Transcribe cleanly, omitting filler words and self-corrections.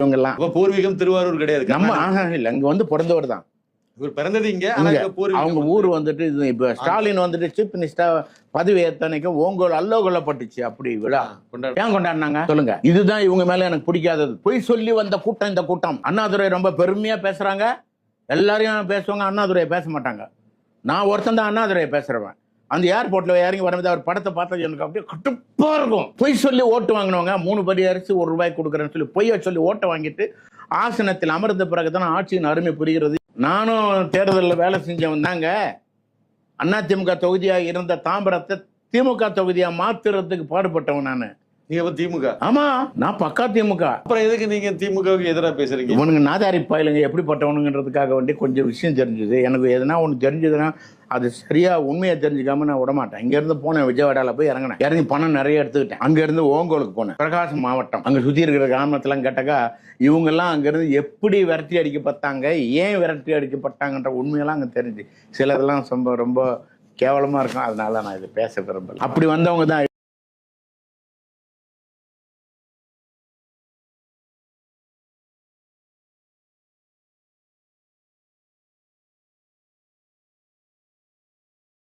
இவங்க எல்லாம் பூர்வீகம் திருவாரூர் கிடையாது. நம்ம இல்ல இங்க வந்து பிறந்தவர் தான். இவர் பிறந்தது இங்க. அவங்க ஊர் வந்துட்டு இப்ப ஸ்டாலின் வந்துட்டு சீஃப் மினிஸ்டரா பதவி ஏத்தனைக்கும் ஓங்கோல் அல்லோ கொல்லப்பட்டுச்சு. அப்படி விழா ஏன் கொண்டாடினாங்க சொல்லுங்க? இதுதான் இவங்க மேல எனக்கு பிடிக்காதது. பொய் சொல்லி வந்த கூட்டம் இந்த கூட்டம். அண்ணாதுரை ரொம்ப பெருமையா பேசுறாங்க, எல்லாரையும் பேசுவாங்க, அண்ணாதுரையை பேச மாட்டாங்க. நான் ஒருத்தன் தான் அண்ணாதுரையை பேசுறவன். அந்த ஏர்போர்ட்ல இறங்கி வரும்போது அவர் படத்தை பார்த்தது எனக்கு அப்படியே கட்டுப்பா இருக்கும். பொய் சொல்லி ஓட்டு வாங்கினவங்க 3 படி அரிசி ₹1 கொடுக்குறேன்னு சொல்லி பொய்ய சொல்லி ஓட்டை வாங்கிட்டு ஆசனத்தில் அமர்ந்த பிறகுதான் ஆட்சியின் அருமை புரிகிறது. நானும் தேர்தலில் வேலை செஞ்சவன் தாங்க. அதிமுக தொகுதியா இருந்த தாம்பரத்தை திமுக தொகுதியா மாத்துறதுக்கு பாடுபட்டவன் நானு. நீங்க திமுக? ஆமா, நான் பக்கா திமுக. அப்புறம் எதுக்கு நீங்க திமுகவுக்கு எதிராக பேசுறீங்க? இவனுங்க நாதாரி பாயிலுங்க எப்படிப்பட்டவனுங்கிறதுக்காக வேண்டி கொஞ்சம் விஷயம் தெரிஞ்சுது. எனக்கு எதுனா ஒன்று தெரிஞ்சதுன்னா அது சரியா உண்மையை தெரிஞ்சுக்காம நான் விட மாட்டேன். இங்க இருந்து போனேன், விஜயவாடால போய் இறங்கினேன். இறங்கி பணம் நிறைய எடுத்துக்கிட்டேன். அங்க இருந்து ஓங்கோலுக்கு போனேன், பிரகாசம் மாவட்டம். அங்க சுத்தி இருக்கிற கிராமத்துல கேட்டாக்கா இவங்க எல்லாம் அங்க இருந்து எப்படி விரட்டி அடிக்கப்பட்டாங்க, ஏன் விரட்டி அடிக்கப்பட்டாங்கன்ற உண்மையெல்லாம் அங்க தெரிஞ்சு. சிலதெல்லாம் ரொம்ப கேவலமா இருக்கும். அதனால நான் இதை பேச விரும்பல. அப்படி வந்தவங்க தான்